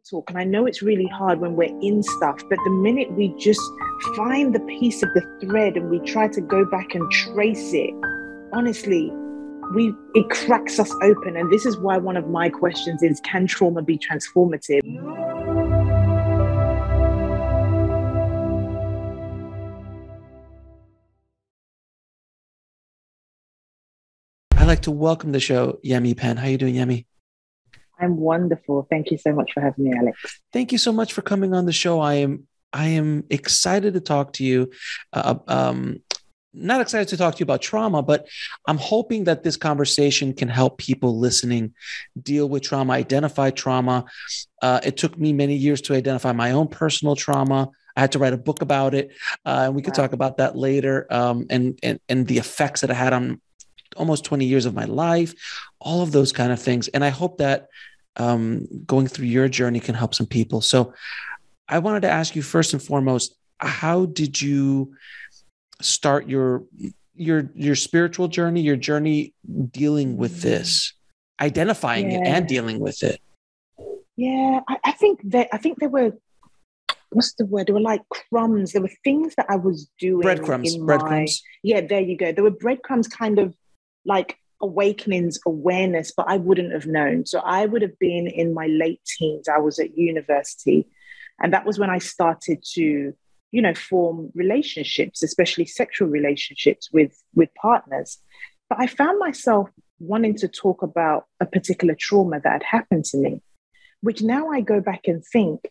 talk, and I know it's really hard when we're in stuff, but the minute we just find the piece of the thread and we try to go back and trace it, honestly, it cracks us open. And this is why one of my questions is, can trauma be transformative? I'd like to welcome to the show, Yemi Penn. How are you doing, Yemi? I'm wonderful. Thank you so much for having me, Alex. Thank you so much for coming on the show. I am excited to talk to you. Not excited to talk to you about trauma, but I'm hoping that this conversation can help people listening deal with trauma, identify trauma. It took me many years to identify my own personal trauma. I had to write a book about it, and we could talk about that later. And the effects that it had on almost 20 years of my life, all of those kind of things. And I hope that going through your journey can help some people. So I wanted to ask you first and foremost, how did you start your spiritual journey, your journey dealing with this, identifying it and dealing with it? Yeah, I think there were, what's the word? There were like crumbs. There were things that I was doing. Breadcrumbs. Yeah, there you go. There were breadcrumbs, kind of like awakenings, awareness, but I wouldn't have known. So I would have been in my late teens. I was at university. And that was when I started to, form relationships, especially sexual relationships with partners. But I found myself wanting to talk about a particular trauma that had happened to me, which now I go back and think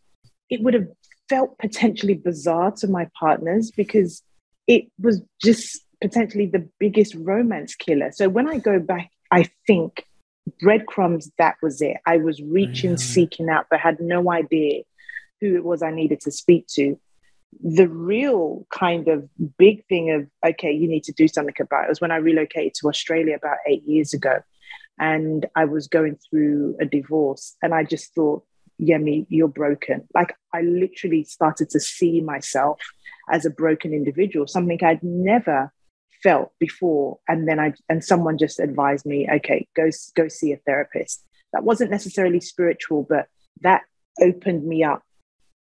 it would have felt potentially bizarre to my partners because it was just potentially the biggest romance killer. So when I go back, I think breadcrumbs, that was it. I was reaching, seeking out, but had no idea who it was I needed to speak to. The real kind of big thing of, okay, you need to do something about it was when I relocated to Australia about 8 years ago. And I was going through a divorce. And I just thought, Yemi, you're broken. Like, I literally started to see myself as a broken individual, something I'd never felt before. And then someone just advised me, okay, go see a therapist. That wasn't necessarily spiritual, but that opened me up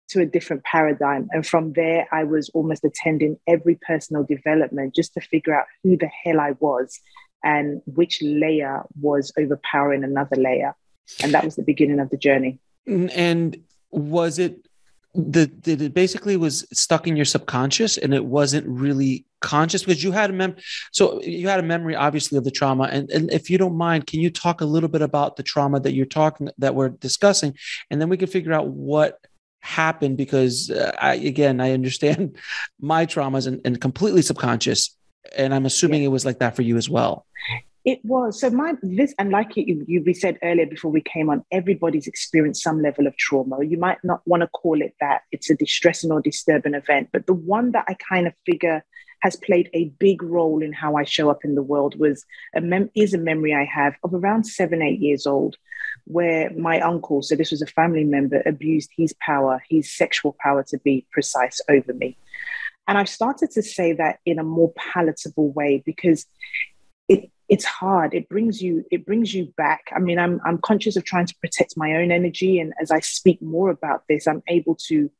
to a different paradigm. And from there, I was almost attending every personal development just to figure out who the hell I was and which layer was overpowering another layer. And that was the beginning of the journey. And was it it basically was stuck in your subconscious and it wasn't really conscious because you had you had a memory obviously of the trauma. And if you don't mind, can you talk a little bit about the trauma that we're discussing, and then we can figure out what happened, because I understand my traumas and completely subconscious. And I'm assuming it was like that for you as well. It was. So and like we said earlier before we came on, everybody's experienced some level of trauma. You might not want to call it that. It's a distressing or disturbing event. But the one that I kind of figure has played a big role in how I show up in the world is a memory I have of around 7, 8 years old, where my uncle, so this was a family member, abused his sexual power to be precise, over me. And I've started to say that in a more palatable way because it's hard. It brings you back. I mean, I'm conscious of trying to protect my own energy. And as I speak more about this, I'm able to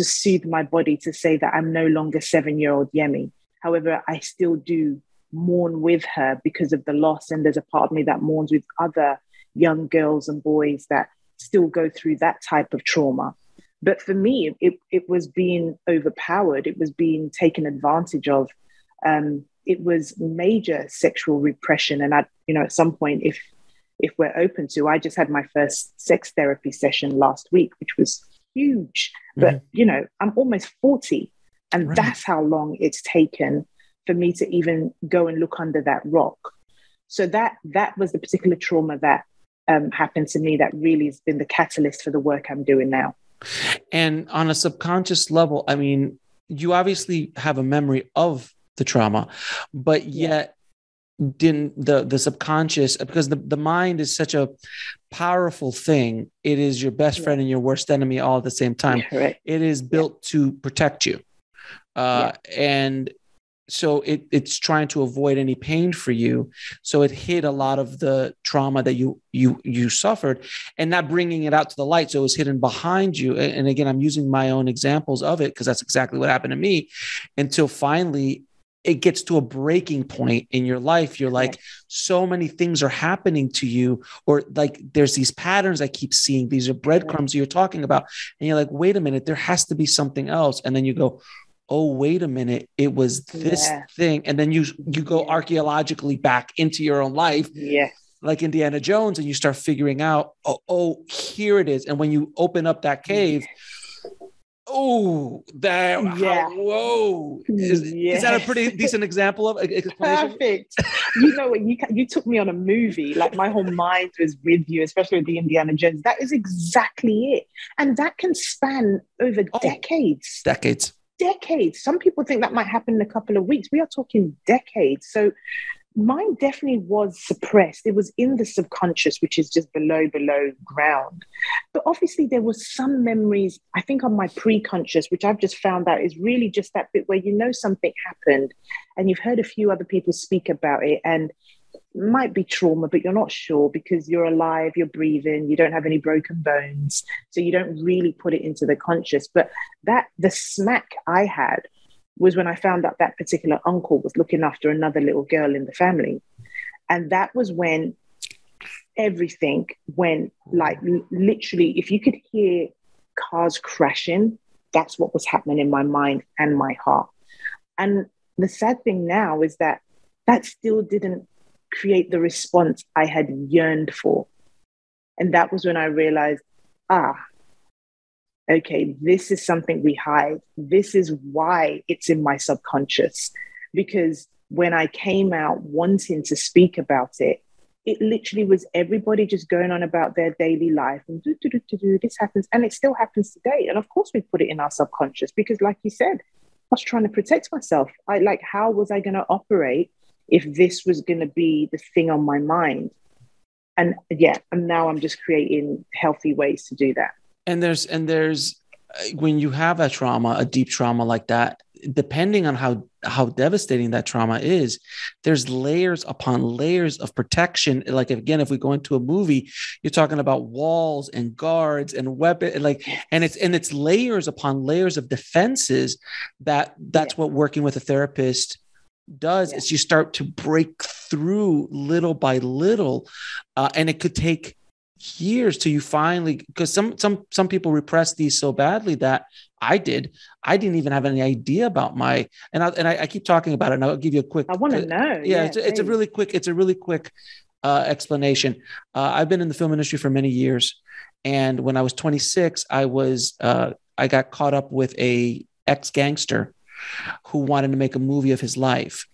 soothe my body to say that I'm no longer 7-year-old Yemi. However, I still do mourn with her because of the loss. And there's a part of me that mourns with other young girls and boys that still go through that type of trauma. But for me, it was being overpowered. It was being taken advantage of. It was major sexual repression. And at some point, if we're open to, I just had my first sex therapy session last week, which was huge. But, I'm almost 40. And that's how long it's taken for me to even go and look under that rock. So that was the particular trauma that happened to me that really has been the catalyst for the work I'm doing now. And on a subconscious level, I mean, you obviously have a memory of the trauma, but yet didn't the subconscious, because the mind is such a powerful thing. It is your best friend and your worst enemy all at the same time. Correct. It is built to protect you. And so it's trying to avoid any pain for you. So it hid a lot of the trauma that you suffered, and not bringing it out to the light. So it was hidden behind you. And again, I'm using my own examples of it because that's exactly what happened to me, until finally it gets to a breaking point in your life. You're like, so many things are happening to you, or like there's these patterns I keep seeing. These are breadcrumbs you're talking about. And you're like, wait a minute, there has to be something else. And then you go, oh, wait a minute, it was this thing. And then you go archaeologically back into your own life, like Indiana Jones, and you start figuring out, oh, here it is. And when you open up that cave, whoa. Is that a pretty decent example of explanation? Perfect. You know what? You took me on a movie. Like my whole mind was with you, especially with the Indiana Jones. That is exactly it. And that can span over decades. Some people think that might happen in a couple of weeks. We are talking decades. So mine definitely was suppressed. It was in the subconscious, which is just below ground. But obviously there was some memories, I think, on my pre-conscious, which I've just found out is really just that bit where something happened and you've heard a few other people speak about it, and it might be trauma, but you're not sure because you're alive, you're breathing, you don't have any broken bones. So you don't really put it into the conscious. But the smack I had was when I found out that particular uncle was looking after another little girl in the family. And that was when everything went, like, literally, if you could hear cars crashing, that's what was happening in my mind and my heart. And the sad thing now is that still didn't create the response I had yearned for. And that was when I realized, okay, this is something we hide. This is why it's in my subconscious. Because when I came out wanting to speak about it, it literally was everybody just going on about their daily life and this happens. And it still happens today. And of course we put it in our subconscious because, like you said, I was trying to protect myself. How was I going to operate if this was going to be the thing on my mind? And now I'm just creating healthy ways to do that. And there's when you have a trauma, a deep trauma like that, depending on how devastating that trauma is, there's layers upon layers of protection. Like, again, if we go into a movie, you're talking about walls and guards and weapons, and it's layers upon layers of defenses. That's what working with a therapist does. Is you start to break through little by little, and it could take years till you finally, because some people repress these so badly that I didn't even have any idea about I keep talking about it, and I'll give you a quick, I want to know. It's a really quick explanation. I've been in the film industry for many years, and when I was 26, I got caught up with a ex-gangster who wanted to make a movie of his life.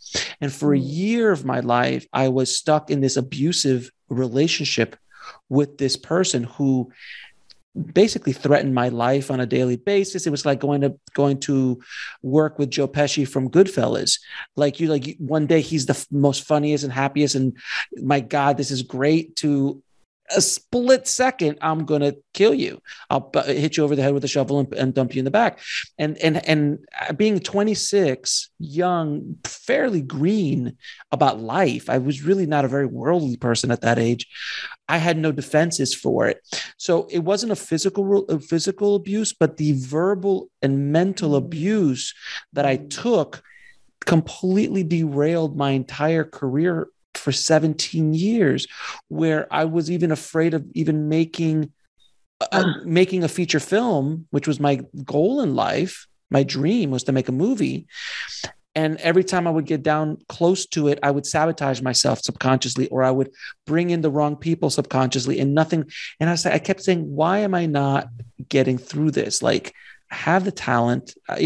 And for a year of my life, I was stuck in this abusive relationship with this person who basically threatened my life on a daily basis. It was like going to work with Joe Pesci from Goodfellas. Like one day he's the most funniest and happiest, and my God, this is great, to a split second, I'm going to kill you. I'll hit you over the head with a shovel and dump you in the back. And being 26, young, fairly green about life, I was really not a very worldly person at that age. I had no defenses for it. So it wasn't a physical abuse, but the verbal and mental abuse that I took completely derailed my entire career for 17 years, where I was even afraid of even making a feature film, which was my goal in life. My dream was to make a movie. And every time I would get down close to it, I would sabotage myself subconsciously, or I would bring in the wrong people subconsciously, and nothing. And I kept saying, why am I not getting through this? Like, I have the talent, I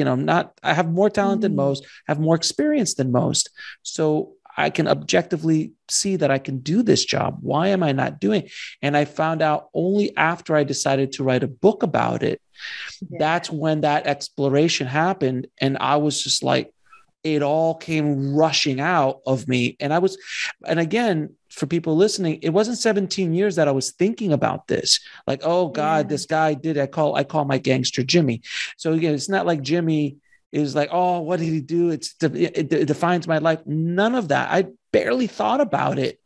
have more talent than most, have more experience than most. So I can objectively see that I can do this job. Why am I not doing it? And I found out only after I decided to write a book about it. That's when that exploration happened. And I was just like, it all came rushing out of me. And again, for people listening, it wasn't 17 years that I was thinking about this. Like, oh God, this guy did, I call my gangster Jimmy. So again, it's not like Jimmy is like, oh, what did he do? It defines my life. None of that. I barely thought about it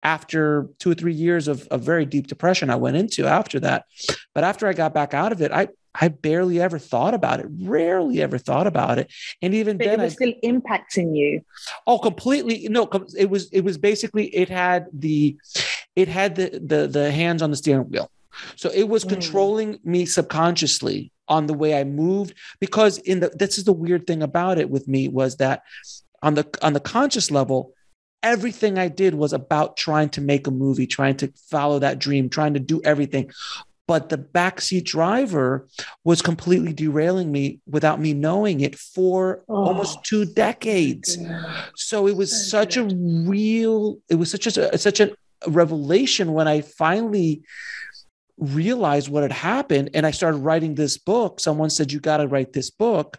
after 2 or 3 years of very deep depression I went into after that. But after I got back out of it, I barely ever thought about it, rarely ever thought about it. And even then, it was still impacting you. Oh, completely. No, it was basically, it had the hands on the steering wheel. So it was controlling me subconsciously on the way I moved, because this is the weird thing about it with me, was that on the conscious level, everything I did was about trying to make a movie, trying to follow that dream, trying to do everything. But the backseat driver was completely derailing me without me knowing it for almost 2 decades. So it was such a revelation when I finally realized what had happened, and I started writing this book. Someone said, you got to write this book.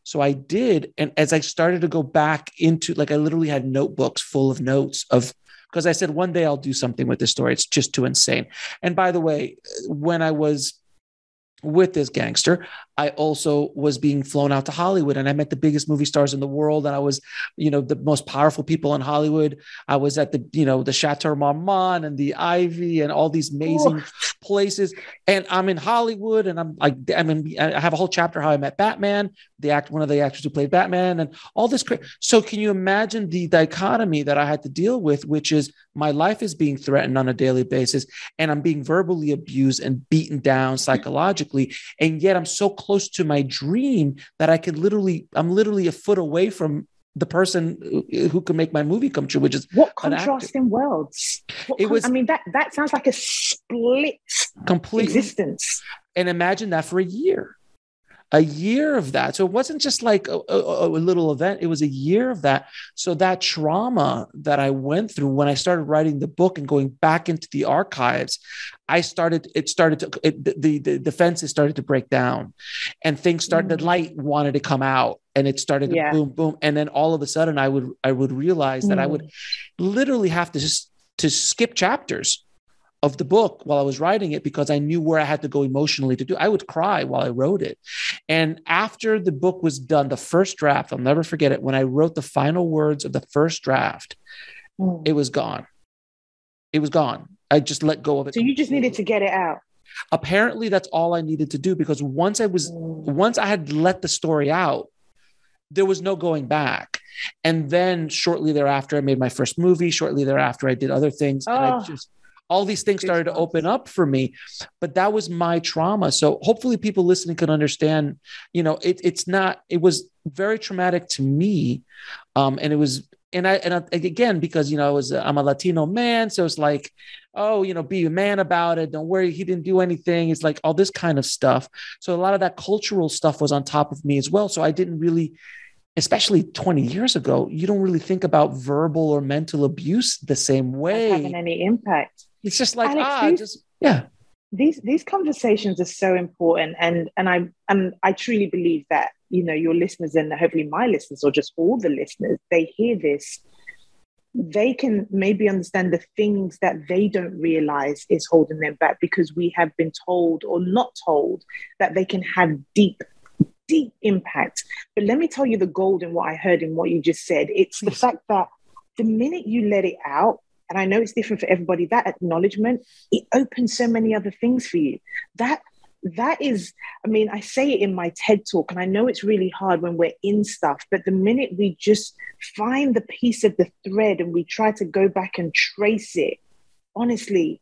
So I did. And as I started to go back into, like, I literally had notebooks full of notes because I said, one day I'll do something with this story. It's just too insane. And by the way, when I was with this gangster, I also was being flown out to Hollywood, and I met the biggest movie stars in the world. And I was, the most powerful people in Hollywood. I was at the Chateau Marmont and the Ivy and all these amazing places. And I'm in Hollywood, and I have a whole chapter how I met Batman, one of the actors who played Batman, and all this. So can you imagine the dichotomy that I had to deal with, which is my life is being threatened on a daily basis, and I'm being verbally abused and beaten down psychologically. And yet I'm so close to my dream that I'm literally a foot away from the person who can make my movie come true, which is what contrasting worlds. That sounds like a split complete existence. And imagine that for a year of that. So it wasn't just like a little event. It was a year of that. So that trauma that I went through when I started writing the book and going back into the archives, the defenses started to break down, and things started, the light wanted to come out, and it started to boom, boom. And then all of a sudden I would realize that I would literally have to skip chapters of the book while I was writing it, because I knew where I had to go emotionally to do. I would cry while I wrote it. And after the book was done, the first draft, I'll never forget it. When I wrote the final words of the first draft, it was gone. It was gone. I just let go of it. So you just needed to get it out. Apparently that's all I needed to do, because once I had let the story out, there was no going back. And then shortly thereafter, I made my first movie. Shortly thereafter, I did other things. And all these things started to open up for me, but that was my trauma. So hopefully people listening can understand, it was very traumatic to me. And it was, and again, because, I'm a Latino man. So it's like, be a man about it. Don't worry. He didn't do anything. It's like all this kind of stuff. So a lot of that cultural stuff was on top of me as well. So I didn't really, especially 20 years ago, you don't really think about verbal or mental abuse the same way. Not having any impact. It's just like, Alex, These conversations are so important, and I truly believe that your listeners, and hopefully my listeners, or just all the listeners, they hear this, they can maybe understand the things that they don't realize is holding them back, because we have been told or not told that they can have deep impact. But let me tell you the gold in what I heard in what you just said. It's the fact that the minute you let it out, and I know it's different for everybody, that acknowledgement, it opens so many other things for you. That is, I say it in my TED talk, and I know it's really hard when we're in stuff, but the minute we just find the piece of the thread and we try to go back and trace it, honestly,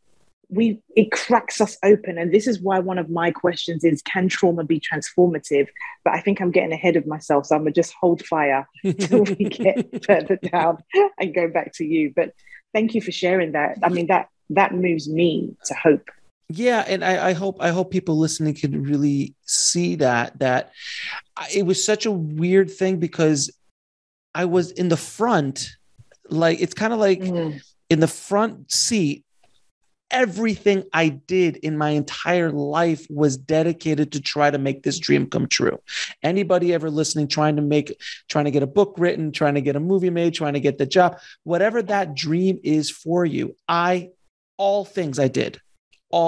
it cracks us open. And this is why one of my questions is, can trauma be transformative? But I think I'm getting ahead of myself, so I'm gonna just hold fire till we get further down and go back to you. But thank you for sharing that. That moves me to hope. Yeah. And I hope people listening can really see that it was such a weird thing, because I was in the front, like, it's kind of like in the front seat. Everything I did in my entire life was dedicated to try to make this dream come true. Anybody ever listening, trying to get a book written, trying to get a movie made, trying to get the job, whatever that dream is for you, all things I did,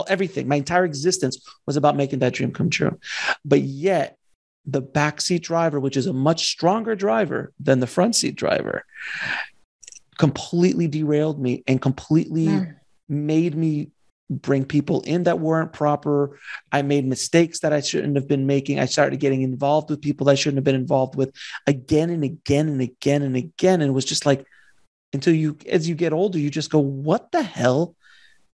everything, my entire existence was about making that dream come true. But yet the backseat driver, which is a much stronger driver than the front seat driver, completely derailed me and completely made me bring people in that weren't proper. I made mistakes that I shouldn't have been making. I started getting involved with people I shouldn't have been involved with again and again and again and again. And it was just like, until you, as you get older, you just go, what the hell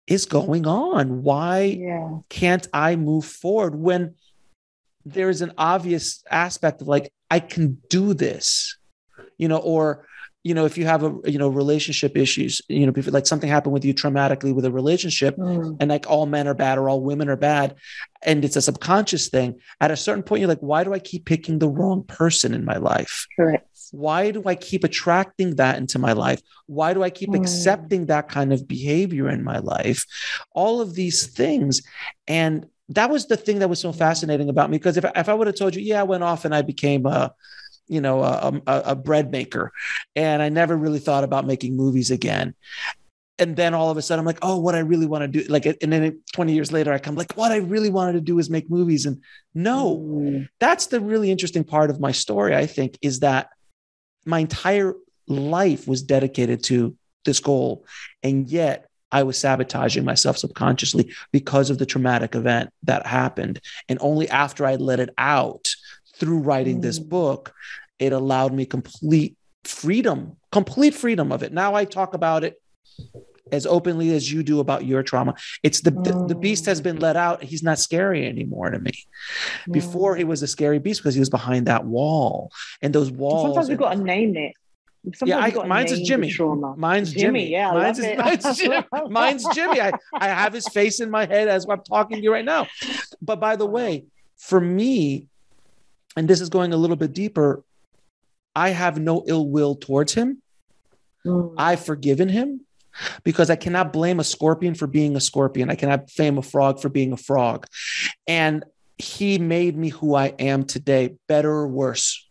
is going on? Why can't I move forward when there's an obvious aspect of like, I can do this, or, if you have relationship issues, like something happened with you traumatically with a relationship and like all men are bad or all women are bad. And it's a subconscious thing. At a certain point, you're like, why do I keep picking the wrong person in my life? Correct. Why do I keep attracting that into my life? Why do I keep accepting that kind of behavior in my life? All of these things. And that was the thing that was so fascinating about me, because if I would have told you, I went off and I became a bread maker and I never really thought about making movies again. And then all of a sudden I'm like, oh, what I really want to do, and then 20 years later I come like, what I really wanted to do is make movies. And no, that's the really interesting part of my story, I think, is that my entire life was dedicated to this goal. And yet I was sabotaging myself subconsciously because of the traumatic event that happened. And only after I let it out through writing this book, it allowed me complete freedom of it. Now I talk about it as openly as you do about your trauma. It's the beast has been let out. He's not scary anymore to me. Before he was a scary beast because he was behind that wall, and those walls. Sometimes we've got to name it. Mine's is Jimmy. Mine's Jimmy. Yeah, mine's Jimmy. Mine's Jimmy. I have his face in my head as I'm talking to you right now. But by the way, for me, and this is going a little bit deeper, I have no ill will towards him. I've forgiven him because I cannot blame a scorpion for being a scorpion. I cannot blame a frog for being a frog. And he made me who I am today, better or worse.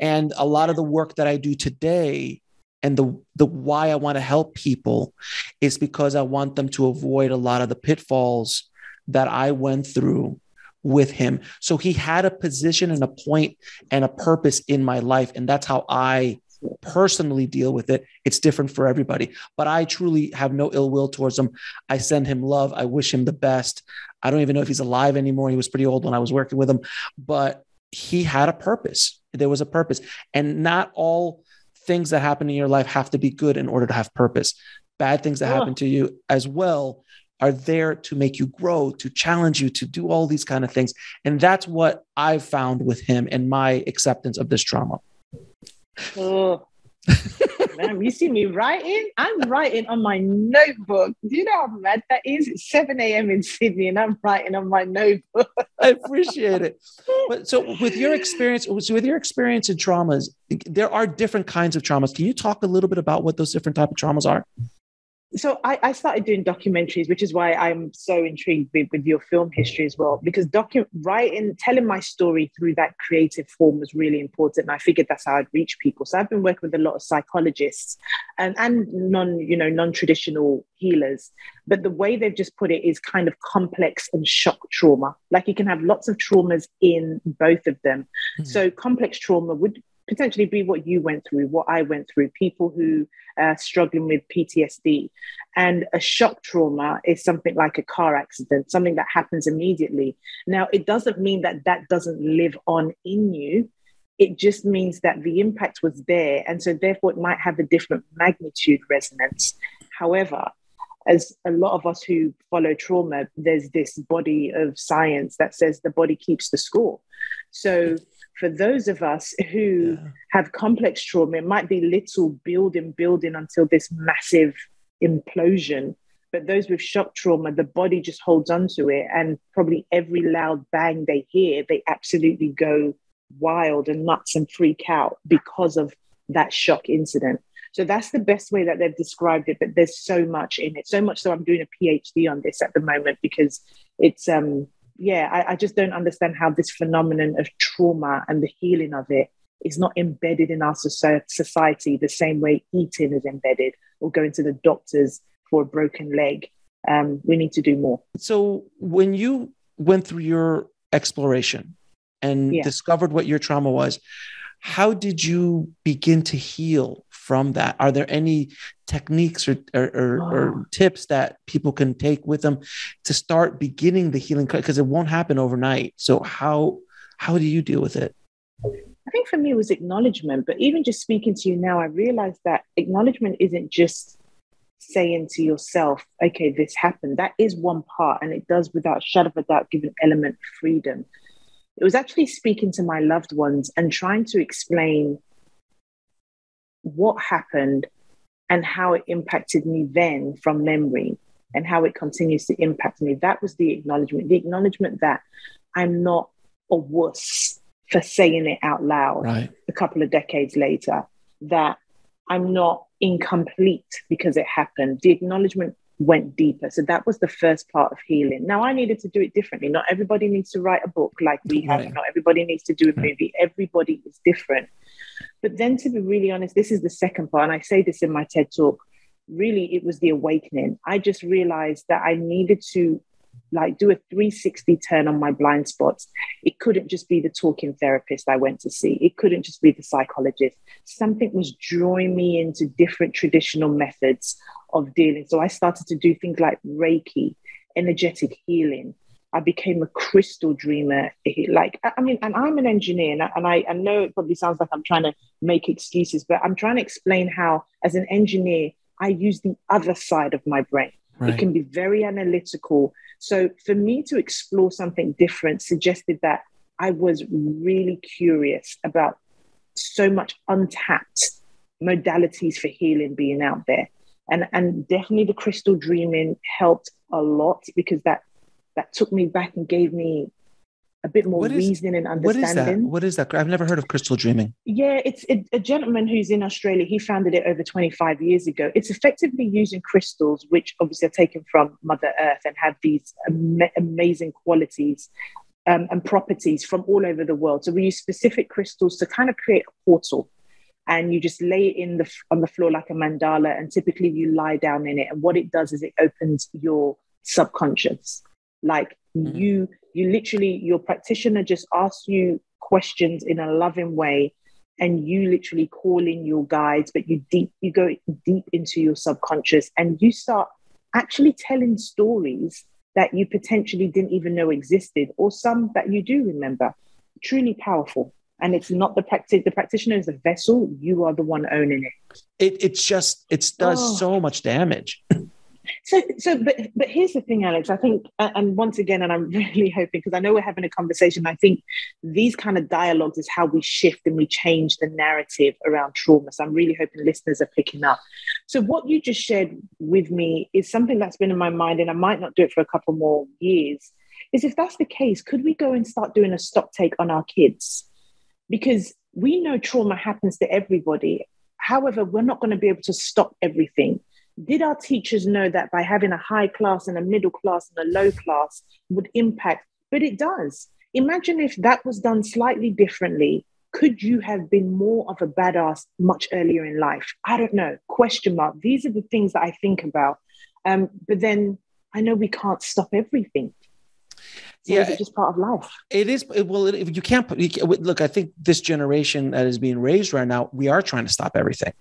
And a lot of the work that I do today and the why I want to help people is because I want them to avoid a lot of the pitfalls that I went through with him. So he had a position and a point and a purpose in my life. And that's how I personally deal with it. It's different for everybody, but I truly have no ill will towards him. I send him love. I wish him the best. I don't even know if he's alive anymore. He was pretty old when I was working with him, but he had a purpose. There was a purpose. And not all things that happen in your life have to be good in order to have purpose. Bad things that happen to you as well are there to make you grow, to challenge you, to do all these kind of things. And that's what I've found with him and my acceptance of this trauma. Oh, man, you see me writing? I'm writing on my notebook. Do you know how mad that is? It's 7 a.m. in Sydney and I'm writing on my notebook. I appreciate it. But so with your experience in traumas, there are different kinds of traumas. Can you talk a little bit about what those different types of traumas are? So I started doing documentaries, which is why I'm so intrigued with your film history as well, because telling my story through that creative form was really important. And I figured that's how I'd reach people. So I've been working with a lot of psychologists and non-traditional healers. But the way they've just put it is kind of complex and shock trauma. Like you can have lots of traumas in both of them. Mm-hmm. So complex trauma would potentially be what you went through, what I went through, people who are struggling with PTSD. And a shock trauma is something like a car accident, something that happens immediately. Now, it doesn't mean that that doesn't live on in you. It just means that the impact was there. And so therefore it might have a different magnitude resonance. However, as a lot of us who follow trauma, there's this body of science that says the body keeps the score. So for those of us who have complex trauma, it might be little building until this massive implosion. But those with shock trauma, the body just holds on to it. And probably every loud bang they hear, they absolutely go wild and nuts and freak out because of that shock incident. So that's the best way that they've described it. But there's so much in it. So much so I'm doing a PhD on this at the moment because it's... I just don't understand how this phenomenon of trauma and the healing of it is not embedded in our society the same way eating is embedded or going to the doctors for a broken leg. We need to do more. So when you went through your exploration and Yeah. discovered what your trauma was. How did you begin to heal from that? Are there any techniques or tips that people can take with them to start beginning the healing? Because it won't happen overnight. So how do you deal with it? I think for me it was acknowledgement, but even just speaking to you now, I realized that acknowledgement isn't just saying to yourself, okay, this happened. That is one part, and it does without a shadow of a doubt give an element of freedom. It was actually speaking to my loved ones and trying to explain what happened and how it impacted me then from memory and how it continues to impact me. That was the acknowledgement that I'm not a wuss for saying it out loud a couple of decades later, that I'm not incomplete because it happened. The acknowledgement went deeper. So that was the first part of healing. Now I needed to do it differently. Not everybody needs to write a book like we have. Not everybody needs to do a movie. Everybody is different. But then, to be really honest, this is the second part. And I say this in my TED talk. Really, it was the awakening. I just realized that I needed to do a 360 turn on my blind spots. It couldn't just be the talking therapist I went to see. It couldn't just be the psychologist. Something was drawing me into different traditional methods of dealing. So I started to do things like Reiki, energetic healing. I became a crystal dreamer. And I'm an engineer, and I know it probably sounds like I'm trying to make excuses, but I'm trying to explain how, as an engineer, I use the other side of my brain. It can be very analytical. So for me to explore something different suggested that I was really curious about so much untapped modalities for healing being out there. And definitely the crystal dreaming helped a lot, because that took me back and gave me a bit more reasoning and understanding. What is that? I've never heard of crystal dreaming. Yeah, it's a gentleman who's in Australia. He founded it over 25 years ago. It's effectively using crystals, which obviously are taken from Mother Earth and have these amazing qualities and properties from all over the world. So we use specific crystals to kind of create a portal. And you just lay it on the floor like a mandala, and typically you lie down in it. And what it does is it opens your subconscious. Like you literally, your practitioner just asks you questions in a loving way, and you literally call in your guides, but you go deep into your subconscious, and you start actually telling stories that you potentially didn't even know existed, or some that you do remember. Truly powerful. And it's not the practitioner is the vessel. You are the one owning it. It does so much damage. But here's the thing, Alex, I think, and once again, and I'm really hoping, because I know we're having a conversation, I think these kind of dialogues is how we shift and we change the narrative around trauma. So I'm really hoping listeners are picking up. So what you just shared with me is something that's been in my mind, and I might not do it for a couple more years, is if that's the case, could we go and start doing a stock take on our kids? Because we know trauma happens to everybody. However, we're not going to be able to stop everything. Did our teachers know that by having a high class and a middle class and a low class would impact? But it does. Imagine if that was done slightly differently. Could you have been more of a badass much earlier in life? I don't know. Question mark. These are the things that I think about. But then I know we can't stop everything. So is it just part of life? It is. You can't look, I think this generation that is being raised right now, we are trying to stop everything.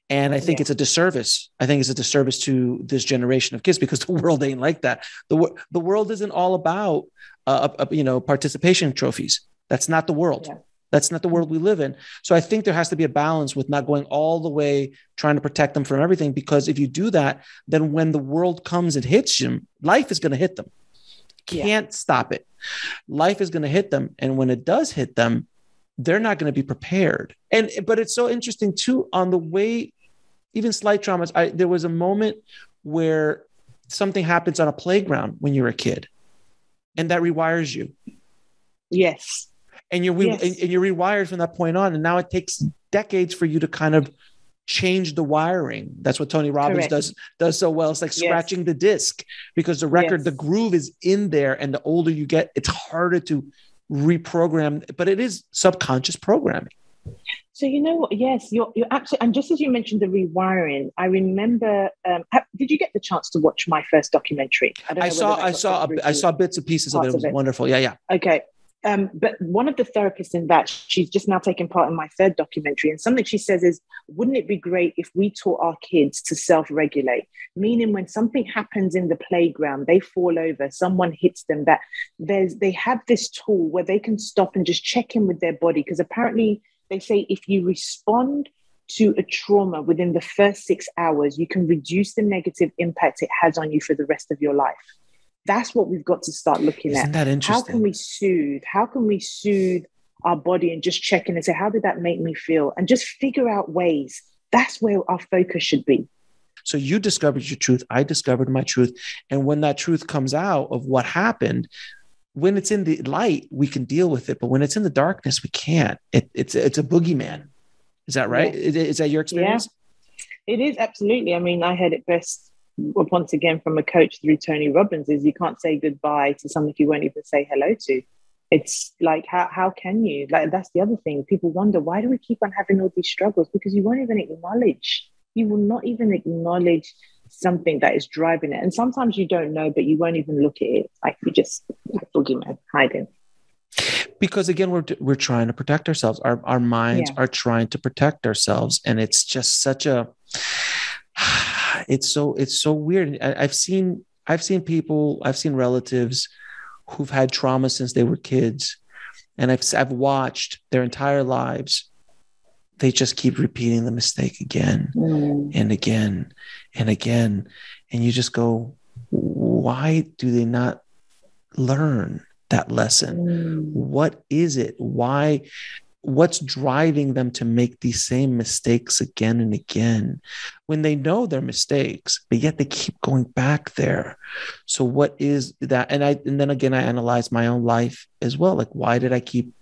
And I think it's a disservice. I think it's a disservice to this generation of kids, because the world ain't like that. The world isn't all about, participation trophies. That's not the world. Yeah. That's not the world we live in. So I think there has to be a balance with not going all the way trying to protect them from everything, because if you do that, then when the world comes and hits them, life is going to hit them. Can't stop it. Life is going to hit them. And when it does hit them, they're not going to be prepared. But it's so interesting too, on the way, even slight traumas. There was a moment where something happens on a playground when you're a kid, and that rewires you. Yes. And you're rewired from that point on. And now it takes decades for you to kind of change the wiring. That's what Tony Robbins does so well. It's like scratching the disc, because the record, the groove is in there, and the older you get, it's harder to reprogram, but it is subconscious programming. So you know what? Yes, you're absolutely. And just as you mentioned the rewiring, I remember. Did you get the chance to watch my first documentary? I saw bits and pieces of it. It was wonderful. Yeah. Okay. But one of the therapists in that, she's just now taking part in my third documentary. And something she says is, wouldn't it be great if we taught our kids to self-regulate? Meaning when something happens in the playground, they fall over, someone hits them, that they have this tool where they can stop and just check in with their body. Because apparently they say if you respond to a trauma within the first 6 hours, you can reduce the negative impact it has on you for the rest of your life. That's what we've got to start looking at. Isn't that interesting? How can we soothe our body and just check in and say, how did that make me feel? And just figure out ways. That's where our focus should be. So you discovered your truth. I discovered my truth. And when that truth comes out of what happened, when it's in the light, we can deal with it. But when it's in the darkness, we can't. It's a boogeyman. Is that right? Yeah. Is that your experience? Yeah. It is, absolutely. I mean, I heard it best once again from a coach through Tony Robbins, is you can't say goodbye to something you won't even say hello to. It's like, how can you? Like, that's the other thing. People wonder, why do we keep on having all these struggles? Because you won't even acknowledge. You will not even acknowledge something that is driving it. And sometimes you don't know, but you won't even look at it. Like, you just boogeyman hiding. Because again, we're trying to protect ourselves. Our minds are trying to protect ourselves, and it's just such a. It's so weird. I've seen people, I've seen relatives who've had trauma since they were kids, and I've watched their entire lives. They just keep repeating the mistake again and again and again, and you just go, why do they not learn that lesson? What is it? What's driving them to make these same mistakes again and again when they know they're mistakes, but yet they keep going back there? So what is that? And then again, I analyze my own life as well. Like, why did I keep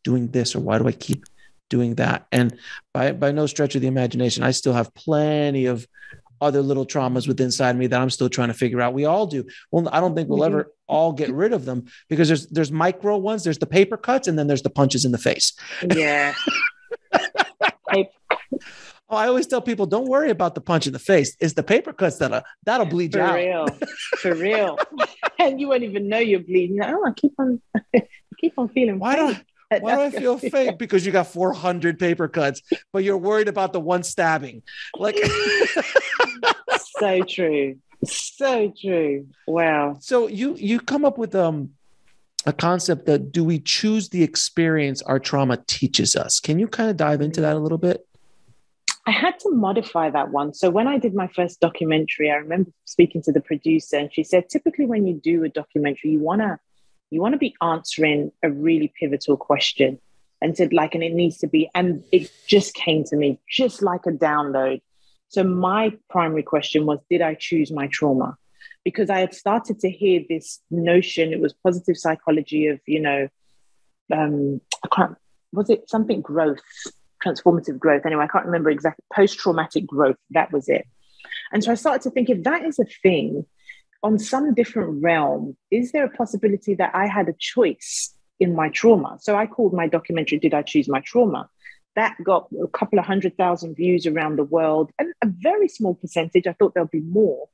doing this, or why do I keep doing that? And by no stretch of the imagination, I still have plenty of other little traumas within inside me that I'm still trying to figure out. We all do. Well, I don't think we'll ever all get rid of them, because there's micro ones, there's the paper cuts, and then there's the punches in the face. Yeah. I always tell people, don't worry about the punch in the face. It's the paper cuts that'll bleed you out. For real. And you won't even know you're bleeding. Oh, I keep on feeling Why do I feel fake? Because you got 400 paper cuts, but you're worried about the one stabbing. Like, so true. So true. Wow. So you come up with a concept that, do we choose the experience our trauma teaches us? Can you kind of dive into that a little bit? I had to modify that one. So when I did my first documentary, I remember speaking to the producer, and she said, typically when you do a documentary, you want to be answering a really pivotal question, and said, like, and it needs to be, and it just came to me just like a download. So my primary question was, did I choose my trauma? Because I had started to hear this notion, it was positive psychology of, was it something growth, transformative growth? Anyway, I can't remember exactly, post-traumatic growth, that was it. And so I started to think, if that is a thing, on some different realm, is there a possibility that I had a choice in my trauma? So I called my documentary, Did I Choose My Trauma? That got a couple of 100,000 views around the world, and a very small percentage, I thought there'll be more,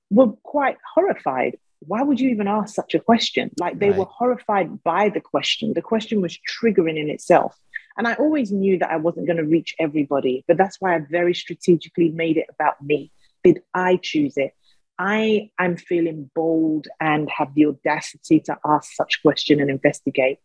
were quite horrified. Why would you even ask such a question? Like, they were horrified by the question. The question was triggering in itself. And I always knew that I wasn't going to reach everybody, but that's why I very strategically made it about me. Did I choose it? I'm feeling bold and have the audacity to ask such question and investigate,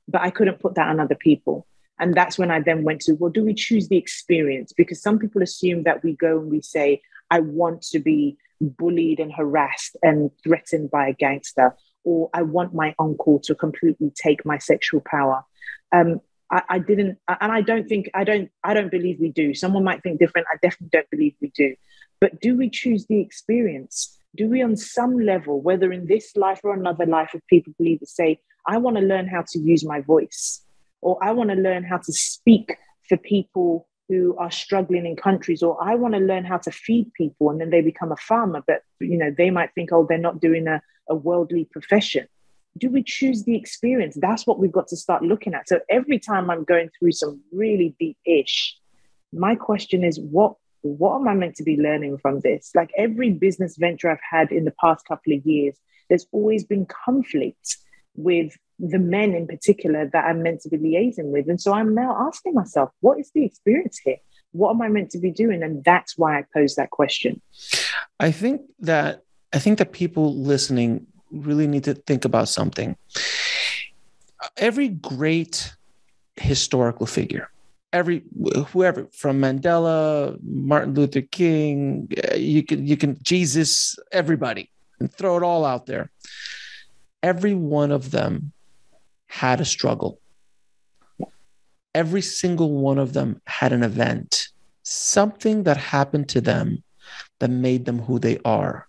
but I couldn't put that on other people. And that's when I then went to, well, do we choose the experience? Because some people assume that we go and we say, I want to be bullied and harassed and threatened by a gangster, or I want my uncle to completely take my sexual power. I didn't, and I don't believe we do. Someone might think different. I definitely don't believe we do. But do we choose the experience? Do we, on some level, whether in this life or another life, if people believe to say, I want to learn how to use my voice, or I want to learn how to speak for people who are struggling in countries, or I want to learn how to feed people, and then they become a farmer, but they might think, oh, they're not doing a worldly profession. Do we choose the experience? That's what we've got to start looking at. So every time I'm going through some really deep ish, my question is, what am I meant to be learning from this? Like, every business venture I've had in the past couple of years, there's always been conflict with the men in particular that I'm meant to be liaising with. And so I'm now asking myself, what is the experience here? What am I meant to be doing? And that's why I posed that question. I think that people listening really need to think about something. Every great historical figure, whoever, from Mandela, Martin Luther King, you can Jesus, everybody, and throw it all out there. Every one of them had a struggle. Every single one of them had an event, something that happened to them that made them who they are.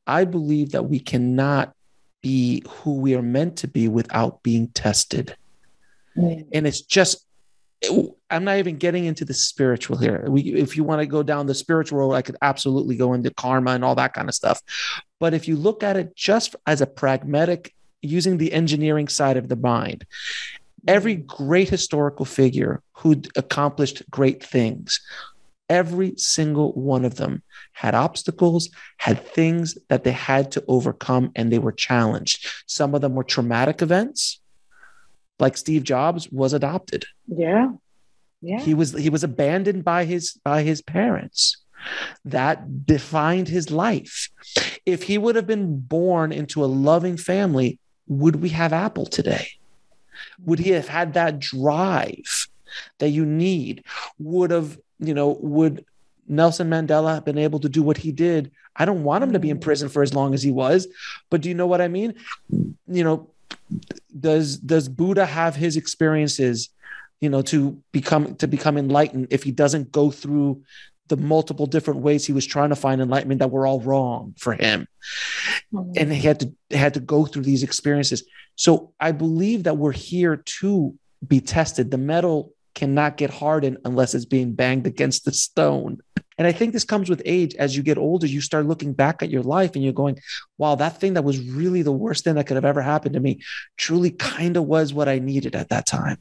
I believe that we cannot be who we are meant to be without being tested. And it's just, I'm not even getting into the spiritual here. If you want to go down the spiritual road, I could absolutely go into karma and all that kind of stuff. But if you look at it just as a pragmatic, using the engineering side of the mind, every great historical figure who accomplished great things, every single one of them had obstacles, had things that they had to overcome, and they were challenged. Some of them were traumatic events, like Steve Jobs was adopted. Yeah. He was abandoned by his parents. That defined his life. If he would have been born into a loving family, would we have Apple today? Would he have had that drive that you need? Would Nelson Mandela have been able to do what he did? I don't want him to be in prison for as long as he was, but do you know what I mean? Does Buddha have his experiences, to become enlightened if he doesn't go through the multiple different ways he was trying to find enlightenment that were all wrong for him? And he had to go through these experiences. So I believe that we're here to be tested. The metal cannot get hardened unless it's being banged against the stone. And I think this comes with age. As you get older, you start looking back at your life and you're going, wow, that thing that was really the worst thing that could have ever happened to me truly kind of was what I needed at that time.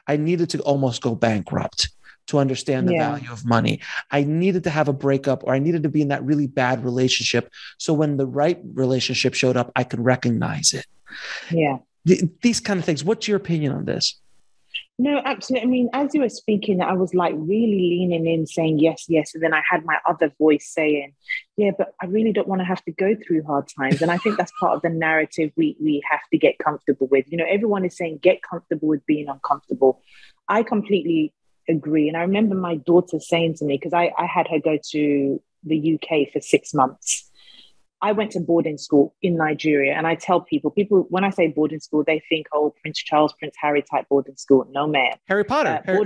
I needed to almost go bankrupt to understand the value of money. I needed to have a breakup, or I needed to be in that really bad relationship. So when the right relationship showed up, I could recognize it. Yeah. These kind of things. What's your opinion on this? No, absolutely. I mean, as you were speaking, I was like really leaning in, saying yes, yes. And then I had my other voice saying, yeah, but I really don't want to have to go through hard times. And I think that's part of the narrative we have to get comfortable with. Everyone is saying, get comfortable with being uncomfortable. I completely agree. And I remember my daughter saying to me, because I had her go to the UK for 6 months. I went to boarding school in Nigeria, and I tell people, when I say boarding school, they think, oh, Prince Charles, Prince Harry type boarding school. No, man. Harry Potter. Harry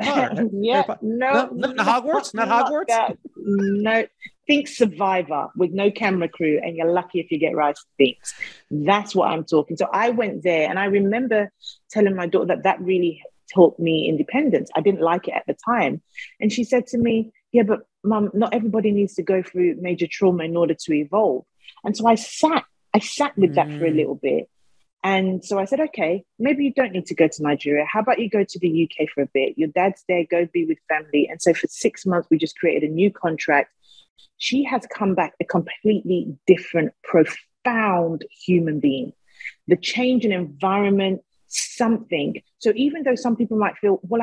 Potter. Yeah. Harry No, not Hogwarts? Not Hogwarts? No. Think Survivor with no camera crew, and you're lucky if you get rice and beans. That's what I'm talking. So I went there, and I remember telling my daughter that really taught me independence. I didn't like it at the time. And she said to me, yeah, but Mum, not everybody needs to go through major trauma in order to evolve. And so I sat with that for a little bit. And so I said, okay, maybe you don't need to go to Nigeria. How about you go to the UK for a bit? Your dad's there, go be with family. And so for 6 months, we just created a new contract. She has come back a completely different, profound human being. The change in environment, something. So even though some people might feel, well,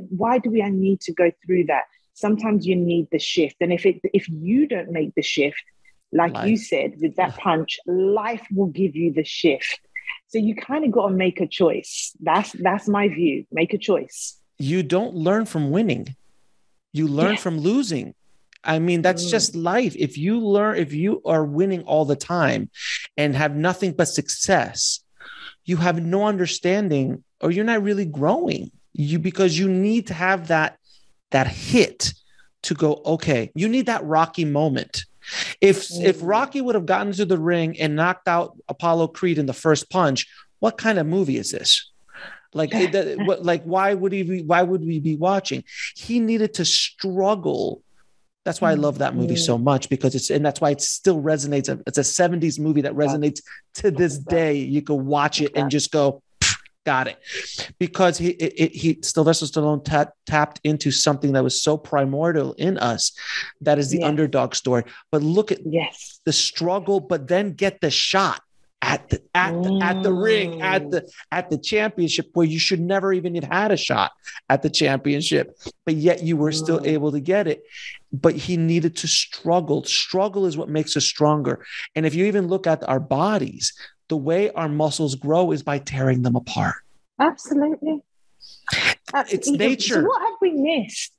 why do I need to go through that? Sometimes you need the shift. And if you don't make the shift, like life. You said, with that punch, life will give you the shift. So you kind of got to make a choice. That's my view. Make a choice. You don't learn from winning. You learn from losing. I mean, that's just life. If you are winning all the time and have nothing but success, you have no understanding, or you're not really growing. Because you need to have that hit to go, okay, you need that Rocky moment. If Rocky would have gotten to the ring and knocked out Apollo Creed in the first punch, what kind of movie is this? Why would we be watching? He needed to struggle. That's why I love that movie so much, because that's why it still resonates. It's a 70s movie that resonates to this day. You can watch it and just go, got it. Because Sylvester Stallone tapped into something that was so primordial in us, that is the underdog story. But look at the struggle, but then get the shot. at the ring, at the championship, where you should never even have had a shot at the championship, but yet you were still able to get it. But he needed to struggle. Struggle is what makes us stronger. And if you even look at our bodies, the way our muscles grow is by tearing them apart. Absolutely. It's nature. So what have we missed,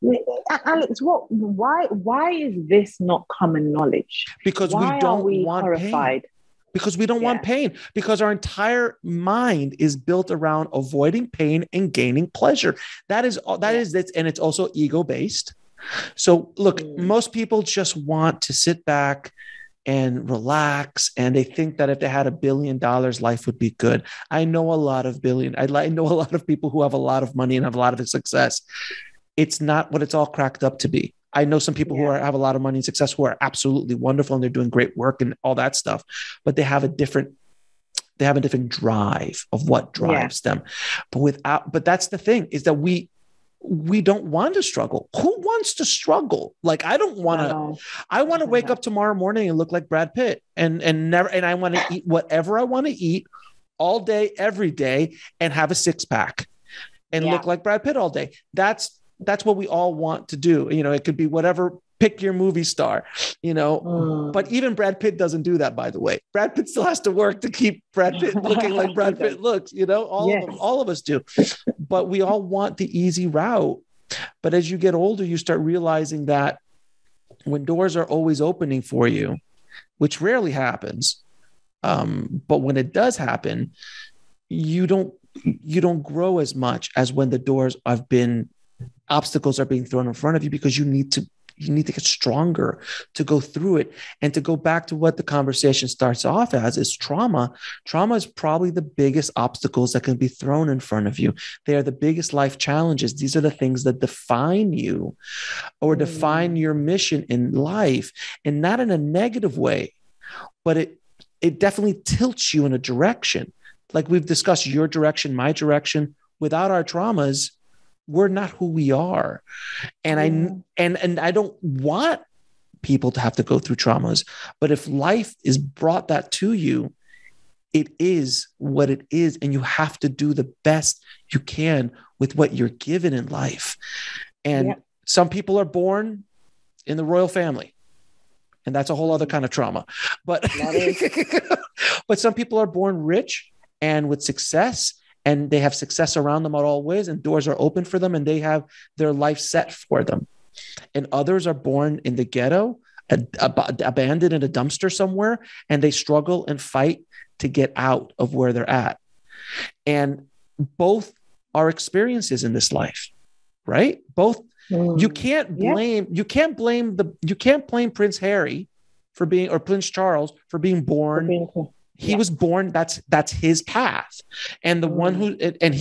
Alex? Why is this not common knowledge? Because we don't want horrified? Pain. Because we don't want pain. Because our entire mind is built around avoiding pain and gaining pleasure. That is it, and it's also ego based. So look, most people just want to sit back and relax, and they think that if they had $1 billion, life would be good. I know a lot of people who have a lot of money and have a lot of success. It's not what it's all cracked up to be. I know some people who have a lot of money and success who are absolutely wonderful and they're doing great work and all that stuff, but they have a different drive of what drives them. But that's the thing, is that we don't want to struggle. Who wants to struggle? Like, I don't want to. I want to wake up tomorrow morning and look like Brad Pitt, and I want to eat whatever I want to eat all day, every day, and have a 6-pack and look like Brad Pitt all day. That's what we all want to do. You know, it could be whatever. Pick your movie star, you know. But even Brad Pitt doesn't do that, by the way. Brad Pitt still has to work to keep Brad Pitt looking like Brad Pitt looks, you know. All of us do. But we all want the easy route. But as you get older, you start realizing that when doors are always opening for you, which rarely happens, but when it does happen, you don't grow as much as when the obstacles are being thrown in front of you, because you need to get stronger to go through it. And to go back to what the conversation starts off as, is trauma. Trauma is probably the biggest obstacles that can be thrown in front of you. They are the biggest life challenges. These are the things that define you or define your mission in life, and not in a negative way, but it definitely tilts you in a direction. Like we've discussed, your direction, my direction. Without our traumas, we're not who we are. And I don't want people to have to go through traumas, but if life is brought that to you, it is what it is. And you have to do the best you can with what you're given in life. And some people are born in the royal family, and that's a whole other kind of trauma. But, but some people are born rich and with success, and they have success around them at all ways, and doors are open for them, and they have their life set for them. And others are born in the ghetto, abandoned in a dumpster somewhere, and they struggle and fight to get out of where they're at. And both are experiences in this life, right? Both. You can't blame Prince Harry for being, or Prince Charles for being born. He was born. That's his path. And the one who, and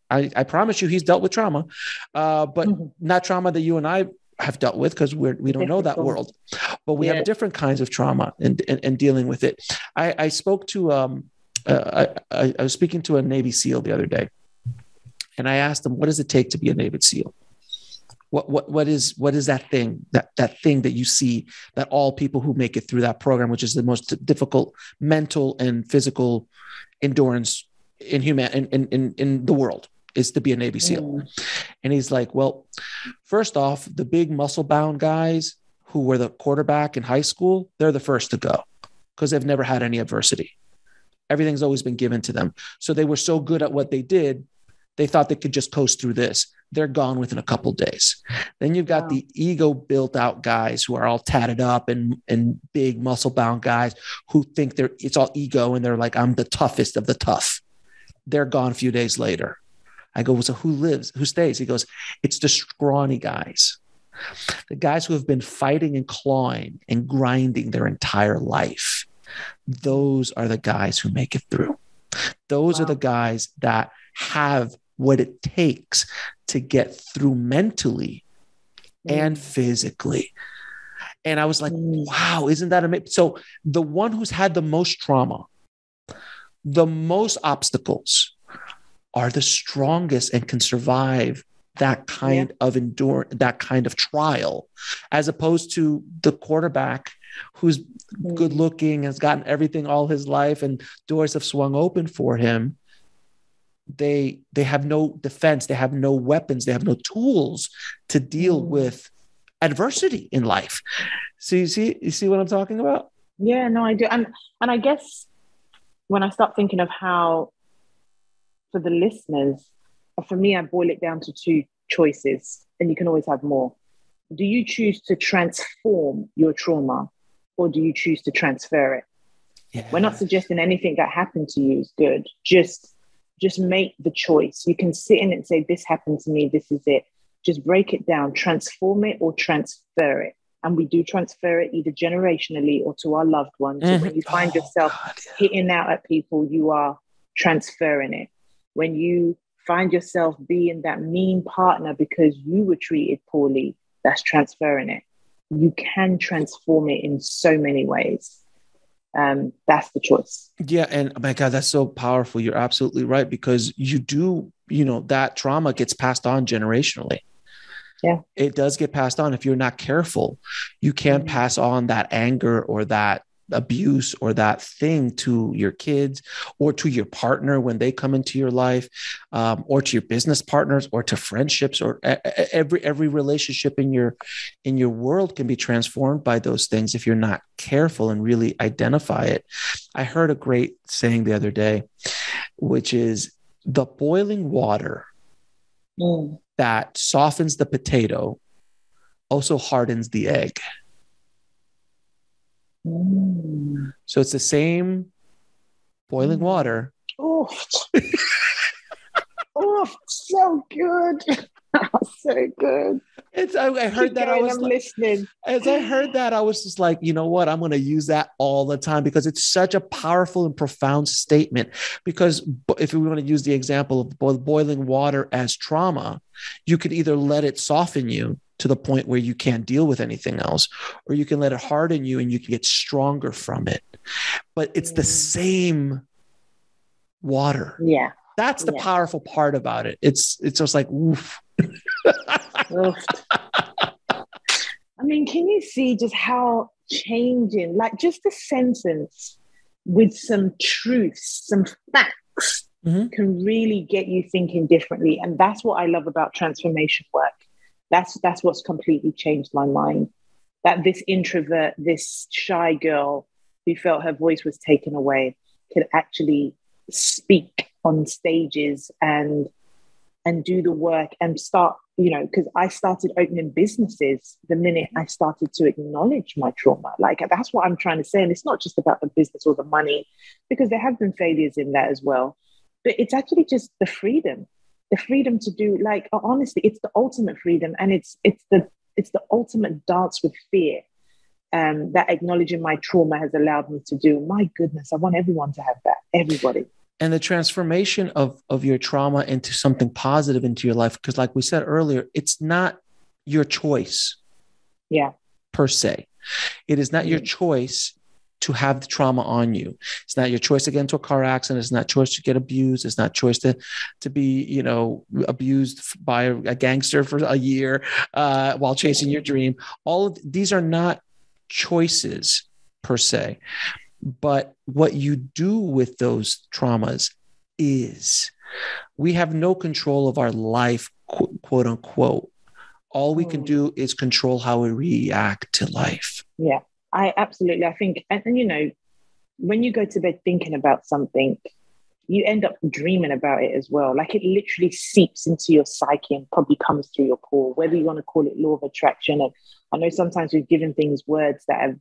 I promise you, he's dealt with trauma, but not trauma that you and I have dealt with, because we don't know that world, but we have different kinds of trauma and dealing with it. I spoke to, I was speaking to a Navy SEAL the other day, and I asked him, what does it take to be a Navy SEAL? What is that thing that you see that all people who make it through that program, which is the most difficult mental and physical endurance in the world, is to be a Navy SEAL? And he's like, well, first off, the big muscle bound guys who were the quarterback in high school, they're the first to go because they've never had any adversity. Everything's always been given to them. So they were so good at what they did, they thought they could just coast through this. They're gone within a couple of days. Then you've got the ego built out guys who are all tatted up and big muscle bound guys who think it's all ego. And they're like, I'm the toughest of the tough. They're gone a few days later. I go, so who stays? He goes, it's the scrawny guys. The guys who have been fighting and clawing and grinding their entire life. Those are the guys who make it through. Those are the guys that have what it takes to get through mentally and physically. And I was like, wow, isn't that amazing? So the one who's had the most trauma, the most obstacles, are the strongest and can survive that kind of that kind of trial, as opposed to the quarterback who's good looking, has gotten everything all his life and doors have swung open for him. They have no defense, they have no weapons, they have no tools to deal with adversity in life. So you see what I'm talking about? Yeah, no, I do. And I guess when I start thinking of how, for the listeners, for me, I boil it down to two choices, and you can always have more. Do you choose to transform your trauma, or do you choose to transfer it? Yeah. We're not suggesting anything that happened to you is good. Just make the choice. You can sit in it and say, this happened to me, this is it. Just break it down, transform it or transfer it. And we do transfer it either generationally or to our loved ones. So when you find yourself hitting out at people, you are transferring it. When you find yourself being that mean partner because you were treated poorly, that's transferring it. You can transform it in so many ways. That's the choice. Yeah. And oh my God, that's so powerful. You're absolutely right, because you do, that trauma gets passed on generationally. Yeah. It does get passed on. If you're not careful, you can pass on that anger or that abuse or that thing to your kids or to your partner when they come into your life, or to your business partners or to friendships, or every relationship in your world can be transformed by those things if you're not careful and really identify it. I heard a great saying the other day, which is the boiling water that softens the potato also hardens the egg. So it's the same boiling water. Oh, so good. So good. I heard that. I'm listening. As I heard that, I was just like, you know what? I'm going to use that all the time because it's such a powerful and profound statement. Because if we want to use the example of boiling water as trauma, you could either let it soften you to the point where you can't deal with anything else, or you can let it harden you and you can get stronger from it. But it's the same water. Yeah. That's the powerful part about it. It's just like, oof. Oof. I mean, can you see just how changing, like just a sentence with some truths, some facts can really get you thinking differently. And that's what I love about transformation work. That's what's completely changed my mind. That this introvert, this shy girl who felt her voice was taken away could actually speak on stages and do the work and start, because I started opening businesses the minute I started to acknowledge my trauma. Like, that's what I'm trying to say. And it's not just about the business or the money, because there have been failures in that as well. But it's actually just the freedom to do, like, honestly, it's the ultimate freedom. And it's the ultimate dance with fear that acknowledging my trauma has allowed me to do. My goodness, I want everyone to have that, everybody. And the transformation of your trauma into something positive into your life, because like we said earlier, it's not your choice per se. It is not your choice to have the trauma on you. It's not your choice to get into a car accident. It's not choice to get abused. It's not choice to be, abused by a gangster for a year while chasing your dream. All of these are not choices per se. But what you do with those traumas is, we have no control of our life, quote unquote. All we can do is control how we react to life. Yeah, I think, and when you go to bed thinking about something, you end up dreaming about it as well. Like, it literally seeps into your psyche and probably comes through your core, whether you want to call it law of attraction. And I know sometimes we've given things words that have,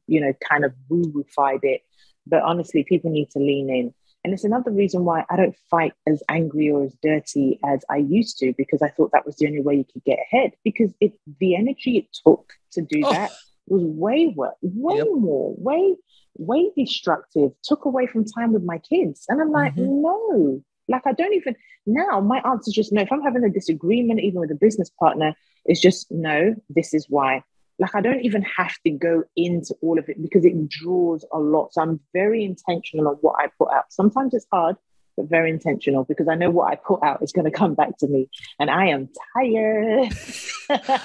kind of woo-woo-fied it. But honestly, people need to lean in. And it's another reason why I don't fight as angry or as dirty as I used to, because I thought that was the only way you could get ahead. Because the energy it took to do that was way more, way destructive, took away from time with my kids. And I'm like, no, like, I don't even, now my answer is just no. If I'm having a disagreement, even with a business partner, it's just no, this is why. Like, I don't even have to go into all of it because it draws a lot. So I'm very intentional on what I put out. Sometimes it's hard but very intentional, because I know what I put out is going to come back to me, and I am tired.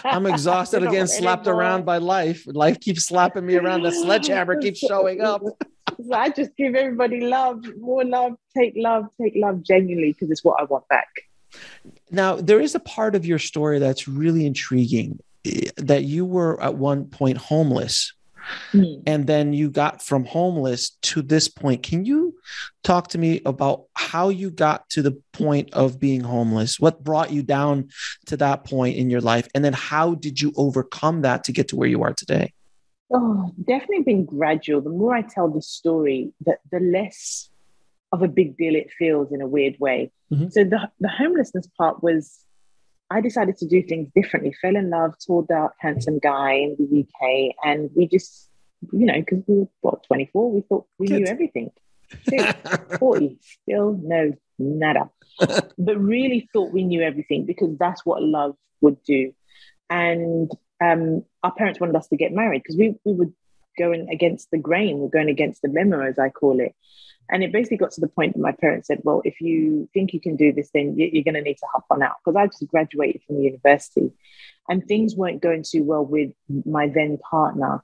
I'm exhausted again, slapped around by life. Life keeps slapping me around. The sledgehammer keeps showing up. So I just give everybody love, more love, take love genuinely, because it's what I want back. Now, there is a part of your story that's really intriguing, that you were at one point homeless. And then you got from homeless to this point. Can you talk to me about how you got to the point of being homeless? What brought you down to that point in your life? And then how did you overcome that to get to where you are today? Oh, definitely been gradual. The more I tell the story, the less of a big deal it feels, in a weird way. So the homelessness part was, I decided to do things differently, fell in love, tall, dark, handsome guy in the UK. And we just, because we were, 24, we thought we knew everything. 40, still no, nada. But really thought we knew everything, because that's what love would do. And our parents wanted us to get married, because we were going against the grain, we're going against the memo, as I call it. And it basically got to the point that my parents said, well, if you think you can do this, then you're going to need to hop on out. Because I just graduated from university and things weren't going too well with my then partner,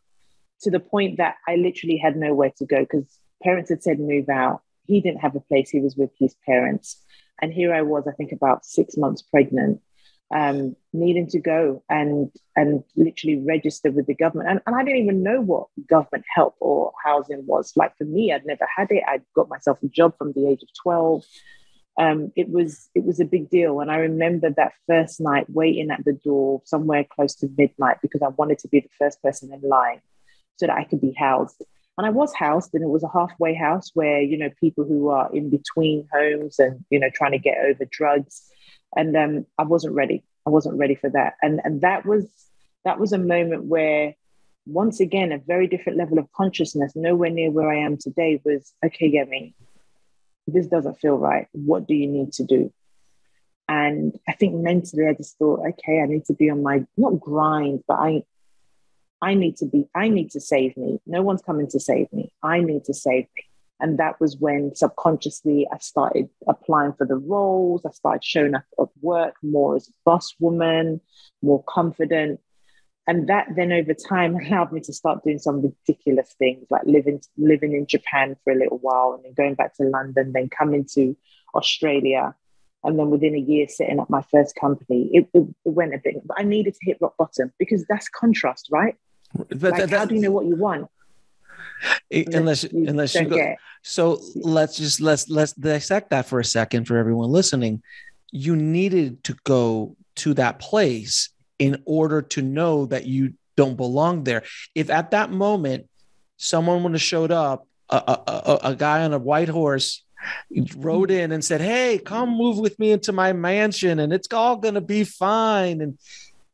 to the point that I literally had nowhere to go, because parents had said move out. He didn't have a place. He was with his parents. And here I was, I think about 6 months pregnant, needing to go and literally register with the government. And I didn't even know what government help or housing was. Like, for me, I'd never had it. I'd got myself a job from the age of 12. It was a big deal. And I remember that first night waiting at the door somewhere close to midnight, because I wanted to be the first person in line so that I could be housed. And I was housed, and it was a halfway house where, people who are in between homes and, trying to get over drugs. And I wasn't ready. I wasn't ready for that. And that was a moment where, once again, a very different level of consciousness, nowhere near where I am today, was, okay, Yemi, this doesn't feel right. What do you need to do? And I think mentally I just thought, okay, I need to be on my, not grind, but I need to save me. No one's coming to save me. I need to save me. And that was when subconsciously I started applying for the roles. I started showing up at work more as a boss woman, more confident. And that then over time allowed me to start doing some ridiculous things, like living in Japan for a little while, and then going back to London, then coming to Australia. And then within a year, setting up my first company. It went a bit, but I needed to hit rock bottom, because that's contrast, right? Like, how do you know what you want? Unless you go. So let's dissect that for a second for everyone listening. You needed to go to that place in order to know that you don't belong there. If at that moment someone would have showed up, a guy on a white horse rode in and said, "Hey, come move with me into my mansion, and it's all going to be fine," and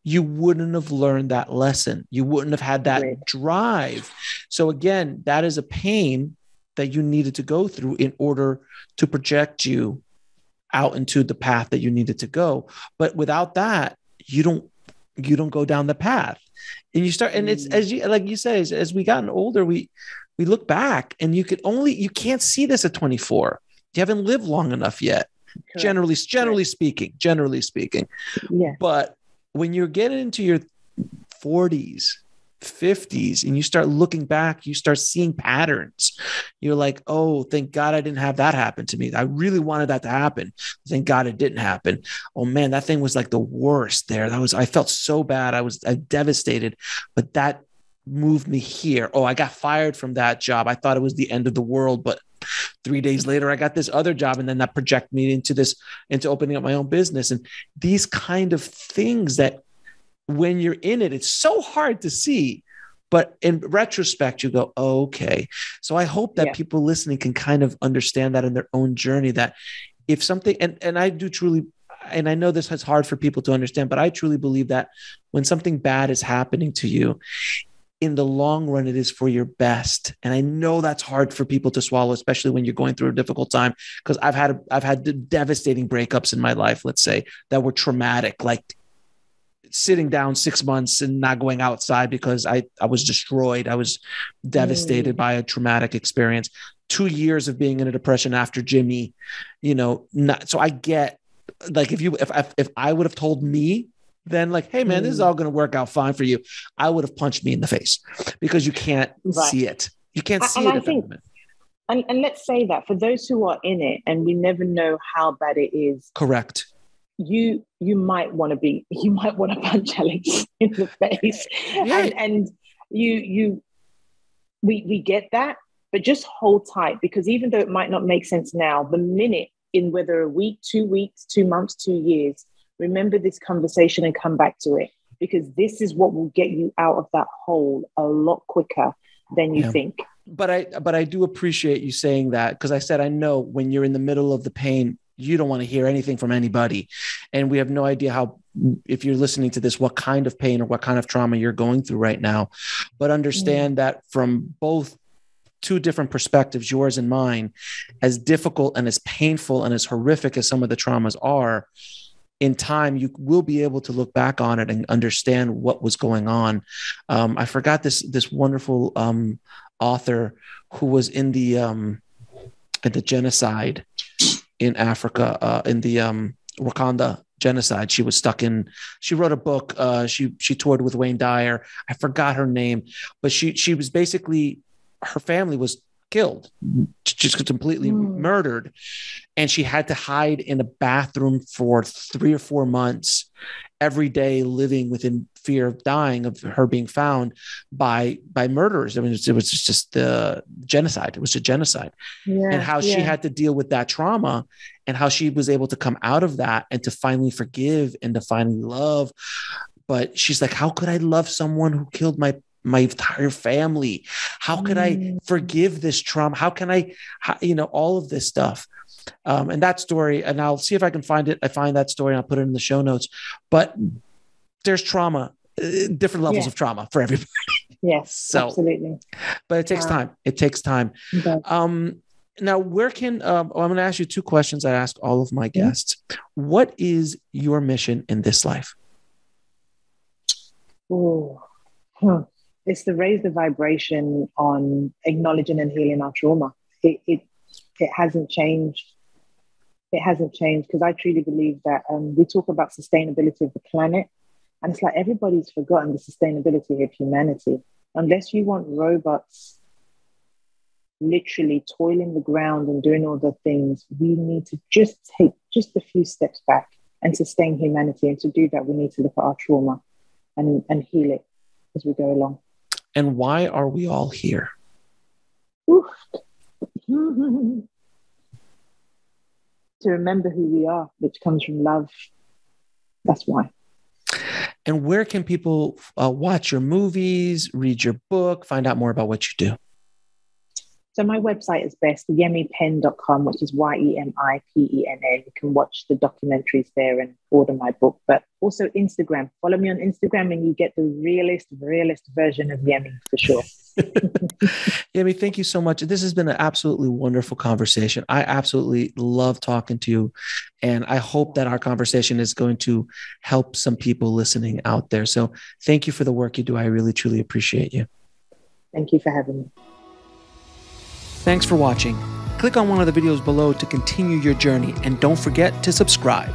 you wouldn't have learned that lesson. You wouldn't have had that drive. So again, that is a pain that you needed to go through in order to project you out into the path that you needed to go. But without that, you don't go down the path. And you start, and it's, as you, like you said, as we gotten older, we look back, and you can't see this at 24. You haven't lived long enough yet. Correct. Generally speaking. Yeah. But when you're getting into your 40s, 50s, and you start looking back, you start seeing patterns. You're like, oh, thank God I didn't have that happen to me. I really wanted that to happen. Thank God it didn't happen. Oh man, that thing was like the worst there. I felt so bad. I was devastated, but that moved me here. Oh, I got fired from that job. I thought it was the end of the world, but 3 days later, I got this other job, and then that projected me into opening up my own business. And these kind of things that, when you're in it, it's so hard to see, but in retrospect, you go, oh, okay. So I hope that people listening can kind of understand that in their own journey, that if something, and I do truly, and I know this is hard for people to understand, but I truly believe that when something bad is happening to you, in the long run, it is for your best. And I know that's hard for people to swallow, especially when you're going through a difficult time, because I've had devastating breakups in my life, let's say, that were traumatic, like sitting down 6 months and not going outside because I was destroyed. I was devastated by a traumatic experience, 2 years of being in a depression after Jimmy, so I get, like, if I would have told me then, like, hey man, this is all going to work out fine for you, I would have punched me in the face, because you can't see it. You can't see it at the moment. And let's say that for those who are in it, and we never know how bad it is. Correct. You might want to punch Alex in the face. Yeah. And we get that, but just hold tight, because even though it might not make sense now, the minute, in whether a week, 2 weeks, 2 months, 2 years, remember this conversation and come back to it, because this is what will get you out of that hole a lot quicker than you think. But I do appreciate you saying that, because I said, I know when you're in the middle of the pain, you don't want to hear anything from anybody. And we have no idea how, if you're listening to this, what kind of pain or what kind of trauma you're going through right now. But understand that from both two different perspectives, yours and mine, as difficult and as painful and as horrific as some of the traumas are, in time, you will be able to look back on it and understand what was going on. I forgot this wonderful author who was in the genocide in Africa, in the Rwanda genocide. She wrote a book. She toured with Wayne Dyer. I forgot her name, but she was basically, her family was killed, just completely murdered. And she had to hide in a bathroom for 3 or 4 months every day, living within fear of dying, of her being found by murderers. I mean, it was just the genocide. It was a genocide. And how she had to deal with that trauma, and how she was able to come out of that and to finally forgive and to finally love. But she's like, how could I love someone who killed my entire family? How could I forgive this trauma? How can I, all of this stuff. And that story, and I'll see if I can find it. I find that story and I'll put it in the show notes. But there's trauma, different levels of trauma for everybody. Yes, absolutely. But it takes time. It takes time. Now, where can, I'm going to ask you 2 questions I ask all of my guests. What is your mission in this life? It's to raise the vibration on acknowledging and healing our trauma. It hasn't changed. It hasn't changed, because I truly believe that we talk about sustainability of the planet, and it's like everybody's forgotten the sustainability of humanity. Unless you want robots literally toiling the ground and doing all the things, we need to just take just a few steps back and sustain humanity. And to do that, we need to look at our trauma and heal it as we go along. And why are we all here? To remember who we are, which comes from love. That's why. And where can people watch your movies, read your book, find out more about what you do? So my website is best, yemipenn.com, which is YEMIPENN. You can watch the documentaries there and order my book, but also Instagram. Follow me on Instagram and you get the realist version of Yemi for sure. Yemi, thank you so much. This has been an absolutely wonderful conversation. I absolutely love talking to you. And I hope that our conversation is going to help some people listening out there. So thank you for the work you do. I really, truly appreciate you. Thank you for having me. Thanks for watching. Click on one of the videos below to continue your journey, and don't forget to subscribe.